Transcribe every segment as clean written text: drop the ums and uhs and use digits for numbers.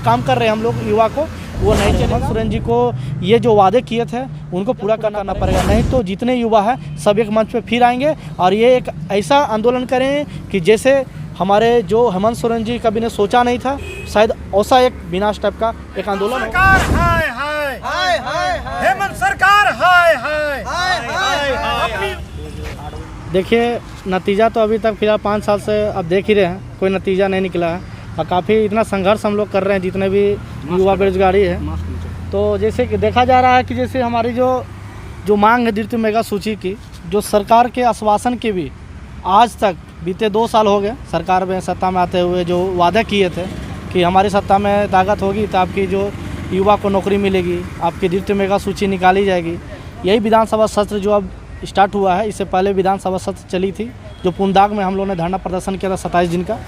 काम कर रहे हैं हम लोग युवा को वो नहीं चलेगा। सोरेन जी को ये जो वादे किए थे उनको पूरा करना पड़ेगा, नहीं तो जितने युवा हैं सब एक मंच पे फिर आएंगे और ये एक ऐसा आंदोलन करें कि जैसे हमारे जो हेमंत सोरेन जी कभी ने सोचा नहीं था, शायद ऐसा एक विनाश टाइप का एक आंदोलन सरकार हाय हाय हाय हाय हेमंत सरकार हाय हाय हाय हाय। देखिए नतीजा तो अभी तक फिलहाल 5 साल से अब देख ही रहे हैं, कोई नतीजा नहीं निकला है और काफ़ी इतना संघर्ष हम लोग कर रहे हैं जितने भी युवा बेरोजगारी है। तो जैसे कि देखा जा रहा है कि जैसे हमारी जो मांग है द्वितीय मेगा सूची की, जो सरकार के आश्वासन के भी आज तक बीते 2 साल हो गए सरकार में सत्ता में आते हुए, जो वादा किए थे कि हमारी सत्ता में ताकत होगी तो आपकी जो युवा को नौकरी मिलेगी, आपकी द्वितीय मेगा सूची निकाली जाएगी। यही विधानसभा सत्र जो अब स्टार्ट हुआ है, इससे पहले विधानसभा सत्र चली थी जो पुनदाग में हम लोगों ने धरना प्रदर्शन किया था 27 दिन का।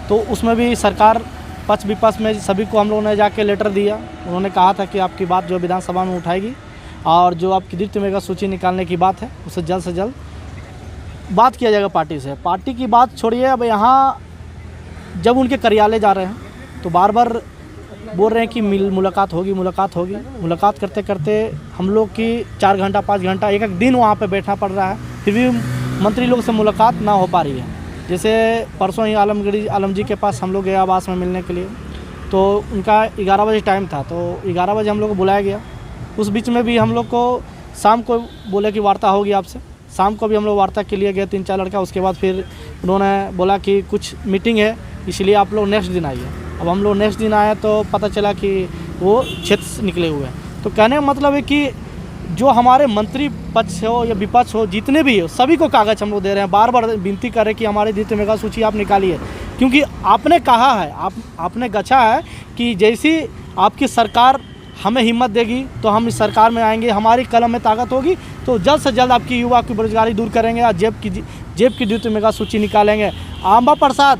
तो उसमें भी सरकार पक्ष विपक्ष में सभी को हम लोगों ने जाके लेटर दिया। उन्होंने कहा था कि आपकी बात जो विधानसभा में उठाएगी और जो आपकी द्वितीय मेगा सूची निकालने की बात है उसे जल्द से जल्द बात किया जाएगा पार्टी से। पार्टी की बात छोड़िए, अब यहाँ जब उनके कार्यालय जा रहे हैं तो बार बार बोल रहे हैं कि मुलाकात होगी। मुलाकात करते करते हम लोग की 4 घंटा 5 घंटा एक दिन वहाँ पे बैठना पड़ रहा है, फिर भी मंत्री लोग से मुलाकात ना हो पा रही है। जैसे परसों ही आलम जी के पास हम लोग गए आवास में मिलने के लिए, तो उनका 11 बजे टाइम था, तो 11 बजे हम लोग को बुलाया गया। उस बीच में भी हम लोग को शाम को बोले कि वार्ता होगी आपसे। शाम को भी हम लोग वार्ता के लिए गए 3-4 लड़का। उसके बाद फिर उन्होंने बोला कि कुछ मीटिंग है इसलिए आप लोग नेक्स्ट दिन आइए। अब हम लोग नेक्स्ट दिन आए तो पता चला कि वो क्षेत्र से निकले हुए हैं। तो कहने का मतलब है कि जो हमारे मंत्री पक्ष हो या विपक्ष हो, जितने भी हो, सभी को कागज़ हम लोग दे रहे हैं। बार बार विनती कर रहे हैं कि हमारी द्वितीय मेगा सूची आप निकालिए, क्योंकि आपने कहा है, आपने गछा है कि जैसी आपकी सरकार हमें हिम्मत देगी तो हम इस सरकार में आएंगे, हमारी कलम में ताकत होगी तो जल्द से जल्द आपकी युवा की बेरोजगारी दूर करेंगे और जेब की द्वितीय मेगा सूची निकालेंगे। आंबा प्रसाद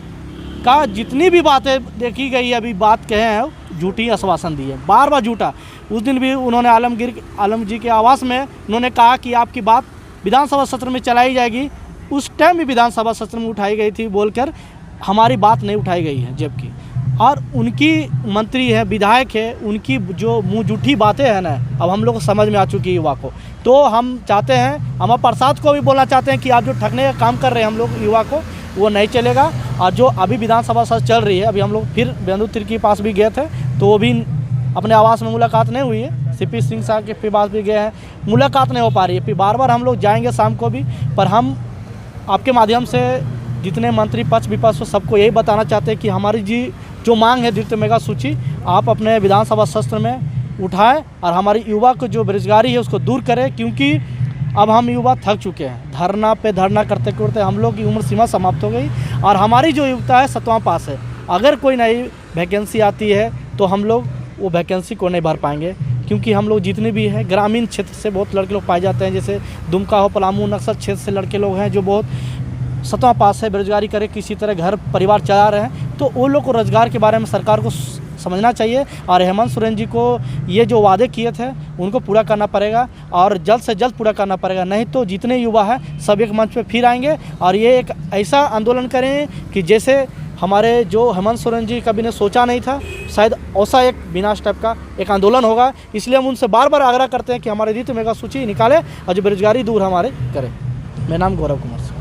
का जितनी भी बातें देखी गई अभी बात कहे हैं झूठी आश्वासन दी है, बार बार झूठा। उस दिन भी उन्होंने आलम जी के आवास में उन्होंने कहा कि आपकी बात विधानसभा सत्र में चलाई जाएगी। उस टाइम भी विधानसभा सत्र में उठाई गई थी बोलकर हमारी बात नहीं उठाई गई है, जबकि और उनकी मंत्री है, विधायक है, उनकी जो मुँह झूठी बातें हैं ना, अब हम लोग को समझ में आ चुकी है युवा को। तो हम चाहते हैं, अमर प्रसाद को भी बोलना चाहते हैं कि आप जो ठगने का काम कर रहे हैं हम लोग युवा को, वो नहीं चलेगा। और जो अभी विधानसभा सत्र चल रही है, अभी हम लोग फिर बेंदु तिर्की के पास भी गए थे तो वो भी अपने आवास में मुलाकात नहीं हुई है। सीपी सिंह साहब के पास भी गए हैं, मुलाकात नहीं हो पा रही है। फिर बार बार हम लोग जाएंगे शाम को भी, पर हम आपके माध्यम से जितने मंत्री पक्ष विपक्ष सबको यही बताना चाहते हैं कि हमारी जो मांग है द्वितीय मेगा सूची आप अपने विधानसभा सत्र में उठाएं और हमारी युवा को जो बेरोजगारी है उसको दूर करें, क्योंकि अब हम युवा थक चुके हैं। धरना पे धरना करते करते हम लोग की उम्र सीमा समाप्त हो गई और हमारी जो युवता है 7वां पास है। अगर कोई नई वैकेंसी आती है तो हम लोग वो वैकेंसी को नहीं भर पाएंगे, क्योंकि हम लोग जितने भी हैं ग्रामीण क्षेत्र से बहुत लड़के लोग पाए जाते हैं। जैसे दुमका हो, पलामू, नक्सल क्षेत्र से लड़के लोग हैं जो बहुत 7वां पास है, बेरोजगारी करे किसी तरह घर परिवार चला रहे हैं। तो वो लोग को रोजगार के बारे में सरकार को समझना चाहिए और हेमंत सोरेन जी को ये जो वादे किए थे उनको पूरा करना पड़ेगा और जल्द से जल्द पूरा करना पड़ेगा, नहीं तो जितने युवा हैं सब एक मंच पे फिर आएंगे और ये एक ऐसा आंदोलन करें कि जैसे हमारे जो हेमंत सोरेन जी कभी ने सोचा नहीं था, शायद ऐसा एक विनाश टाइप का एक आंदोलन होगा। इसलिए हम उनसे बार बार आग्रह करते हैं कि हमारी द्वितीय मेगा सूची निकालें और जो बेरोजगारी दूर हमारे करें। मेरा नाम गौरव कुमार सिंह।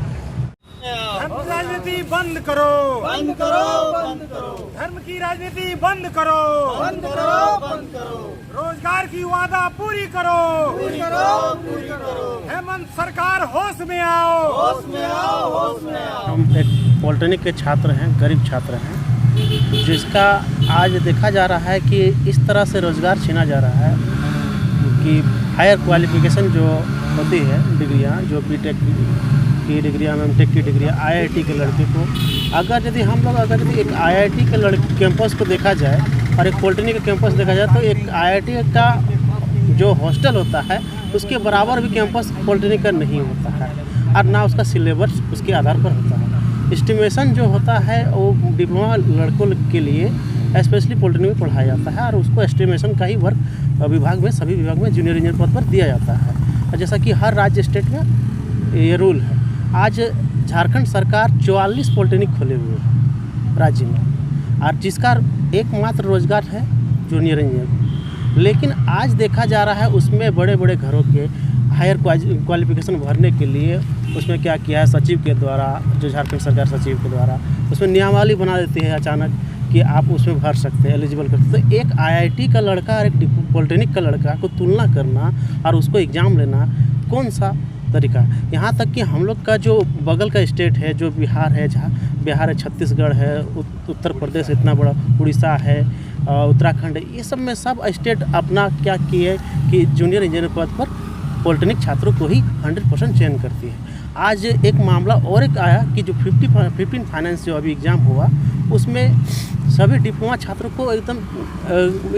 राजनीति बंद करो, बंद करो, बंद करो। धर्म की राजनीति बंद करो, बंद करो, बंद करो। रोजगार की वादा पूरी करो, पूरी करो, पूरी करो। हेमंत सरकार होश में आओ, होश में आओ, होश में आओ। हम एक पॉलिटेक्निक के छात्र हैं, गरीब छात्र हैं, जिसका आज देखा जा रहा है कि इस तरह से रोजगार छीना जा रहा है कि हायर क्वालिफिकेशन जो होती है डिग्रियाँ, जो बीटेक की डिग्रियाँ, एमटेक की डिग्रियाँ, आईआईटी के लड़के को अगर यदि एक आईआईटी के कैंपस को देखा जाए और एक पॉलिटेक्निक का कैंपस देखा जाए तो एक आईआईटी का जो हॉस्टल होता है उसके बराबर भी कैंपस पॉलिटेक्निक का नहीं होता है और ना उसका सिलेबस उसके आधार पर होता है। एस्टिमेशन जो होता है वो डिप्लोमा लड़कों के लिए स्पेशली पॉलिटेक्निक में पढ़ाया जाता है और उसको एस्टिमेशन का ही वर्क विभाग में, सभी विभाग में जूनियर इंजीनियर पद पर दिया जाता है। और जैसा कि हर राज्य स्टेट में ये रूल है। आज झारखंड सरकार 44 पॉलिटेक्निक खोले हुए हैं राज्य में और जिसका एकमात्र रोजगार है जूनियर इंजीनियर। लेकिन आज देखा जा रहा है उसमें बड़े बड़े घरों के हायर क्वालिफिकेशन भरने के लिए उसमें क्या किया है सचिव के द्वारा, जो झारखंड सरकार सचिव के द्वारा उसमें नियमावली बना देती है अचानक कि आप उसमें भर सकते हैं, एलिजिबल करते हैं। तो एक IIT का लड़का और एक पॉलिटेक्निक का लड़का को तुलना करना और उसको एग्ज़ाम लेना कौन सा तरीका है। यहाँ तक कि हम लोग का जो बगल का स्टेट है, जो बिहार है, जहाँ बिहार है, छत्तीसगढ़ है, उत्तर प्रदेश इतना बड़ा, उड़ीसा है, उत्तराखंड, ये सब में सब स्टेट अपना क्या किए कि जूनियर इंजीनियर पद पर पॉलिटेक्निक छात्रों को ही 100% चयन करती है। आज एक मामला और एक आया कि जो 15 फाइनेंस जो अभी एग्ज़ाम हुआ उसमें सभी डिप्लोमा छात्रों को एकदम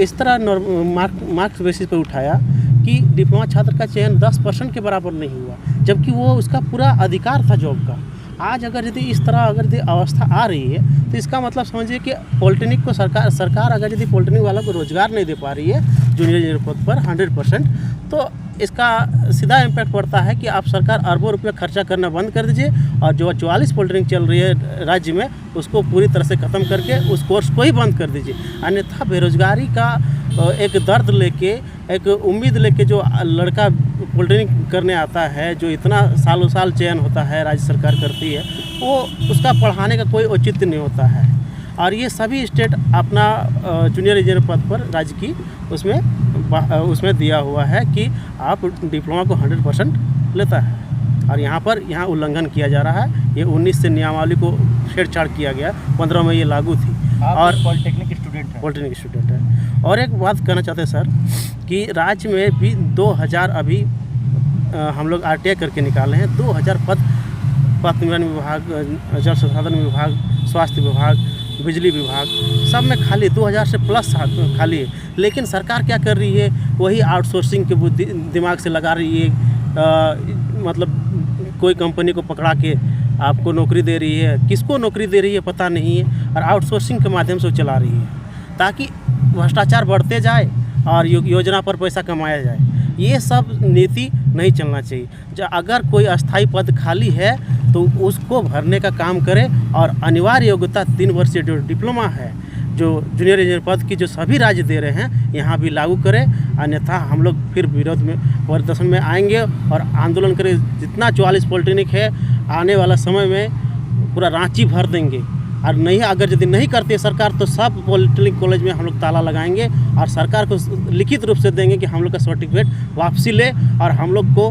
इस तरह मार्क्स बेसिस पर उठाया कि डिप्लोमा छात्र का चयन 10% के बराबर नहीं हुआ, जबकि वो उसका पूरा अधिकार था जॉब का। आज अगर यदि इस तरह अगर यदि अवस्था आ रही है तो इसका मतलब समझिए कि पॉलिटेक्निक को सरकार अगर यदि पॉलिटेक्निक वालों को रोज़गार नहीं दे पा रही है जूनियर इंजीनियर पद पर 100%, तो इसका सीधा इम्पैक्ट पड़ता है कि आप सरकार अरबों रुपये खर्चा करना बंद कर दीजिए और जो 44 पॉलिटेक्निक चल रही है राज्य में उसको पूरी तरह से ख़त्म करके उस कोर्स को ही बंद कर दीजिए। अन्यथा बेरोजगारी का एक दर्द लेके, एक उम्मीद लेके जो लड़का पॉलिटेक्निक करने आता है, जो इतना सालों साल चयन होता है राज्य सरकार करती है, वो उसका पढ़ाने का कोई औचित्य नहीं होता है। और ये सभी स्टेट अपना जूनियर इंजीनियर पद पर राज्य की उसमें दिया हुआ है कि आप डिप्लोमा को 100% लेता है। और यहाँ उल्लंघन किया जा रहा है। ये 19 से नियमावली को छेड़छाड़ किया गया, 15 में ये लागू थी। और पॉलिटेक्निक स्टूडेंट है। और एक बात कहना चाहते हैं सर कि राज्य में भी 2000 अभी हम लोग RTI करके निकाले हैं, 2000 पथ निर्माण विभाग, जल संसाधन विभाग, स्वास्थ्य विभाग, बिजली विभाग, सब में खाली 2000 से प्लस खाली है। लेकिन सरकार क्या कर रही है, वही आउटसोर्सिंग के दिमाग से लगा रही है। मतलब कोई कंपनी को पकड़ा के आपको नौकरी दे रही है, किसको नौकरी दे रही है पता नहीं है, और आउटसोर्सिंग के माध्यम से चला रही है ताकि भ्रष्टाचार बढ़ते जाए और योजना पर पैसा कमाया जाए। ये सब नीति नहीं चलना चाहिए। अगर कोई अस्थाई पद खाली है तो उसको भरने का काम करें और अनिवार्य योग्यता 3 वर्षीय जो डिप्लोमा है, जो जूनियर इंजीनियर पद की जो सभी राज्य दे रहे हैं, यहाँ भी लागू करें। अन्यथा हम लोग फिर विरोध में प्रदर्शन में आएंगे और आंदोलन करें। जितना 44 पॉलिटेक्निक है, आने वाला समय में पूरा रांची भर देंगे। और नहीं, अगर यदि नहीं करती है सरकार तो सब पॉलिटेक्निक कॉलेज में हम लोग ताला लगाएंगे और सरकार को लिखित रूप से देंगे कि हम लोग का सर्टिफिकेट वापसी ले, और हम लोग को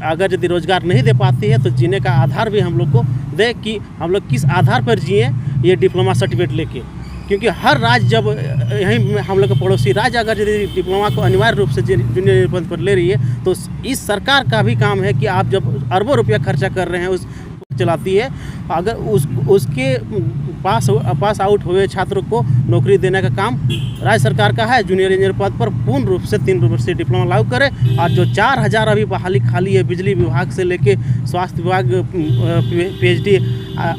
अगर यदि रोज़गार नहीं दे पाती है तो जीने का आधार भी हम लोग को दे कि हम लोग किस आधार पर जिए ये डिप्लोमा सर्टिफिकेट लेके। क्योंकि हर राज्य, जब यहीं हम लोग का पड़ोसी राज्य अगर यदि डिप्लोमा को अनिवार्य रूप से जूनियर पद पर ले रही है तो इस सरकार का भी काम है कि आप जब अरबों रुपया खर्चा कर रहे हैं उस चलाती है, अगर उसके पास आउट हुए छात्रों को नौकरी देने का काम राज्य सरकार का है। जूनियर इंजीनियर पद पर पूर्ण रूप से 3 वर्षीय डिप्लोमा लागू करे। और जो 4000 अभी बहाली खाली है बिजली विभाग से लेके स्वास्थ्य विभाग, PhD,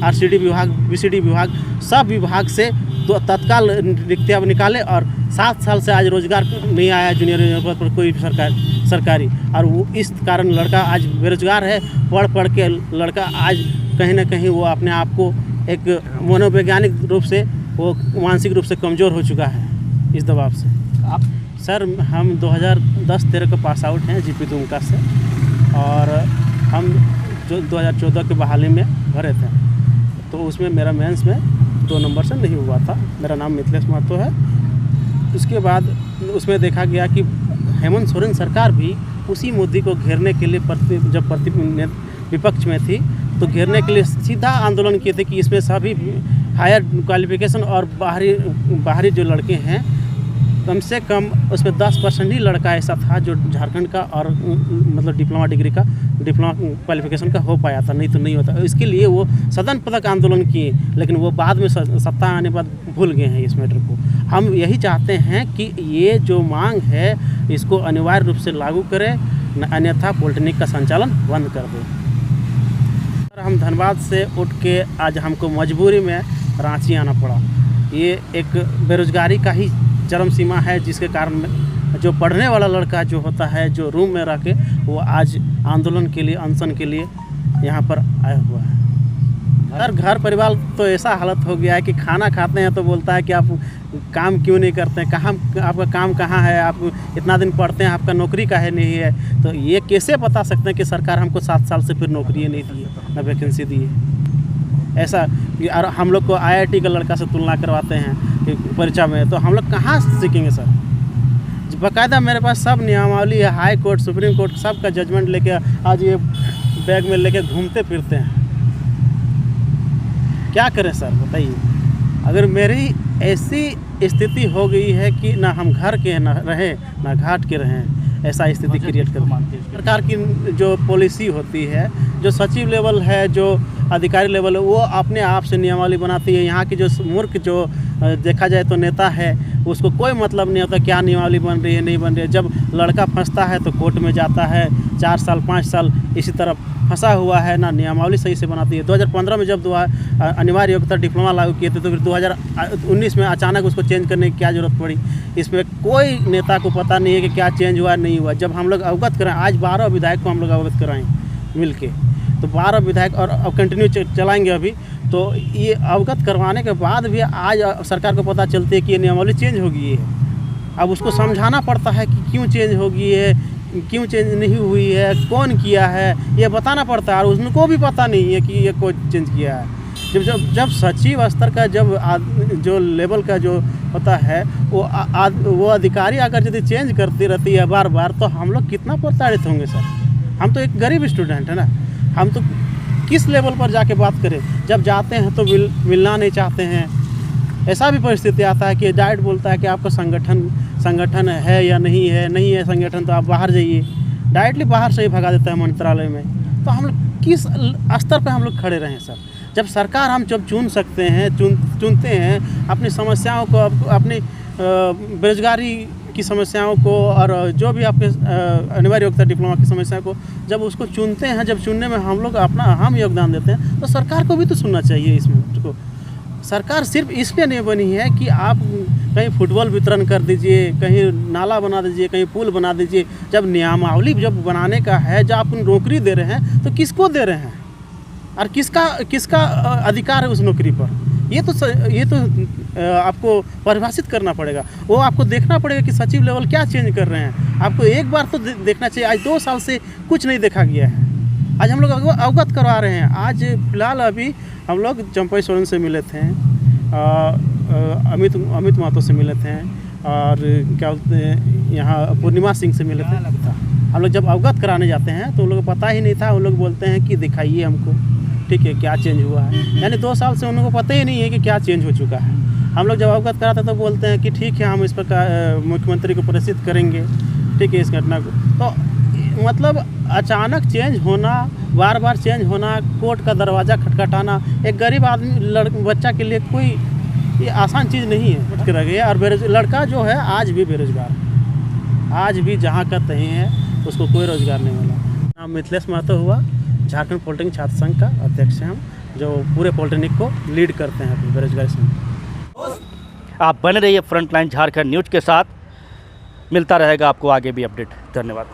RCD विभाग, BCD विभाग, सब विभाग से तो तत्काल रिक्तियाँ निकाले। और 7 साल से आज रोजगार नहीं आया जूनियर इंजीनियर पद पर कोई सरकारी, और वो इस कारण लड़का आज बेरोजगार है। पढ़ के लड़का आज कहीं ना कहीं वो अपने आप को एक मनोवैज्ञानिक रूप से, वो मानसिक रूप से कमज़ोर हो चुका है इस दबाव से। आप सर, हम 2010-13 का पास आउट हैं GP दुमका से, और हम जो 2014 के बहाली में भरे थे तो उसमें मेरा मेंस में 2 नंबर से नहीं हुआ था। मेरा नाम मिथिलेश महतो है। उसके बाद उसमें देखा गया कि हेमंत सोरेन सरकार भी उसी मुद्दे को घेरने के लिए जब विपक्ष में थी तो घेरने के लिए सीधा आंदोलन किए थे कि इसमें सभी हायर क्वालिफिकेशन और बाहरी जो लड़के हैं, कम से कम उसमें 10% ही लड़का ऐसा था जो झारखंड का और मतलब डिप्लोमा क्वालिफिकेशन का हो पाया था, नहीं तो नहीं होता। इसके लिए वो सदन पदक आंदोलन किए, लेकिन वो बाद में सत्ता आने के बाद भूल गए हैं इस मैटर को। हम यही चाहते हैं कि ये जो मांग है इसको अनिवार्य रूप से लागू करें, अन्यथा पॉलिटेक्निक का संचालन बंद कर दें। हम धनबाद से उठ के आज हमको मजबूरी में रांची आना पड़ा। ये एक बेरोजगारी का ही चरम सीमा है, जिसके कारण जो पढ़ने वाला लड़का जो होता है, जो रूम में रह के, वो आज आंदोलन के लिए, अनशन के लिए यहाँ पर आया हुआ है। सर घर परिवार तो ऐसा हालत हो गया है कि खाना खाते हैं तो बोलता है कि आप काम क्यों नहीं करते हैं, कहाँ आपका काम कहाँ है, आप इतना दिन पढ़ते हैं आपका नौकरी काहे नहीं है। तो ये कैसे बता सकते हैं कि सरकार हमको 7 साल से फिर नौकरी नहीं दी है, ना वैकेंसी दी है। ऐसा और हम लोग को IIT का लड़का से तुलना करवाते हैं परीक्षा में, तो हम लोग कहाँ सीखेंगे सर। बाकायदा मेरे पास सब नियमावली है, हाई कोर्ट सुप्रीम कोर्ट सब का जजमेंट लेके आज ये बैग में लेके घूमते फिरते हैं। क्या करें सर बताइए। अगर मेरी ऐसी स्थिति हो गई है कि ना हम घर के ना रहें ना घाट के रहें, ऐसा स्थिति क्रिएट कर सरकार की जो पॉलिसी होती है, जो सचिव लेवल है, जो अधिकारी लेवल है, वो अपने आप से नियमावली बनाती है। यहाँ की जो मूर्ख जो देखा जाए तो नेता है, उसको कोई मतलब नहीं होता क्या नियमावली बन रही है नहीं बन रही है। जब लड़का फंसता है तो कोर्ट में जाता है, 4 साल 5 साल इसी तरह फंसा हुआ है, ना नियमावली सही से बनाती है। 2015 में जब अनिवार्य योग्यता डिप्लोमा लागू किए थे, तो फिर 2019 में अचानक उसको चेंज करने की क्या ज़रूरत पड़ी। इसमें कोई नेता को पता नहीं है कि क्या चेंज हुआ नहीं हुआ। जब हम लोग अवगत कराएं, आज 12 विधायक को हम लोग अवगत कराएं मिल के, तो 12 विधायक और अब कंटिन्यू चलाएंगे अभी। तो ये अवगत करवाने के बाद भी आज सरकार को पता चलती है कि ये नियमावली चेंज हो गई है। अब उसको समझाना पड़ता है कि क्यों चेंज हो गई है, क्यों चेंज नहीं हुई है, कौन किया है, ये बताना पड़ता है। और उनको भी पता नहीं है कि ये कौन चेंज किया है। जब सचिव स्तर का जो लेवल का जो होता है वो अधिकारी अगर यदि चेंज करती रहती है बार बार, तो हम लोग कितना प्रताड़ित होंगे सर। हम तो एक गरीब स्टूडेंट है ना, हम तो किस लेवल पर जाके बात करें। जब जाते हैं तो मिलना नहीं चाहते हैं। ऐसा भी परिस्थिति आता है कि डायरेक्ट बोलता है कि आपका संगठन है या नहीं है संगठन तो आप बाहर जाइए। डायरेक्टली बाहर से ही भगा देता है मंत्रालय में। तो हम लोग किस स्तर पर हम लोग खड़े रहें सर। जब सरकार हम जब चुन सकते हैं, चुनते हैं अपनी समस्याओं को, अपनी बेरोजगारी की समस्याओं को और जो भी आपके अनिवार्य योग्यता डिप्लोमा की समस्या को जब उसको चुनते हैं, जब चुनने में हम लोग अपना अहम योगदान देते हैं, तो सरकार को भी तो सुनना चाहिए इसमें को। सरकार सिर्फ इसलिए नहीं बनी है कि आप कहीं फुटबॉल वितरण कर दीजिए, कहीं नाला बना दीजिए, कहीं पुल बना दीजिए। जब नियमावली जब बनाने का है, जब आप नौकरी दे रहे हैं तो किसको दे रहे हैं और किसका अधिकार है उस नौकरी पर। ये तो आपको परिभाषित करना पड़ेगा। वो आपको देखना पड़ेगा कि सचिव लेवल क्या चेंज कर रहे हैं। आपको एक बार तो देखना चाहिए। आज 2 साल से कुछ नहीं देखा गया है। आज हम लोग अवगत करवा रहे हैं। आज फिलहाल अभी हम लोग चंपई सोरेन से मिले थे, अमित महतो से मिले थे, और क्या बोलते हैं यहाँ पूर्णिमा सिंह से मिले थे। हम लोग जब अवगत कराने जाते हैं तो उन लोगों को पता ही नहीं था। उन लोग बोलते हैं कि दिखाइए हमको, ठीक है, क्या चेंज हुआ है। यानी 2 साल से उन लोगों को पता ही नहीं है कि क्या चेंज हो चुका है। हम लोग जब अवगत कराते तो बोलते हैं कि ठीक है, हम इस पर मुख्यमंत्री को प्रेषित करेंगे, ठीक है, इस घटना को। तो मतलब अचानक चेंज होना, बार बार चेंज होना, कोर्ट का दरवाज़ा खटखटाना एक गरीब आदमी बच्चा के लिए कोई ये आसान चीज़ नहीं है। रह गया। और लड़का जो है आज भी बेरोजगार, आज भी जहाँ का तहीं है, उसको कोई रोज़गार नहीं मिला। नाम मिथिलेश महतो हुआ, झारखंड पॉलिटेक्निक छात्र संघ का अध्यक्ष हैं हम, जो पूरे पॉलिटेक्निक को लीड करते हैं अभी बेरोजगारी से। आप बने रहिए फ्रंटलाइन झारखंड न्यूज़ के साथ। मिलता रहेगा आपको आगे भी अपडेट। धन्यवाद।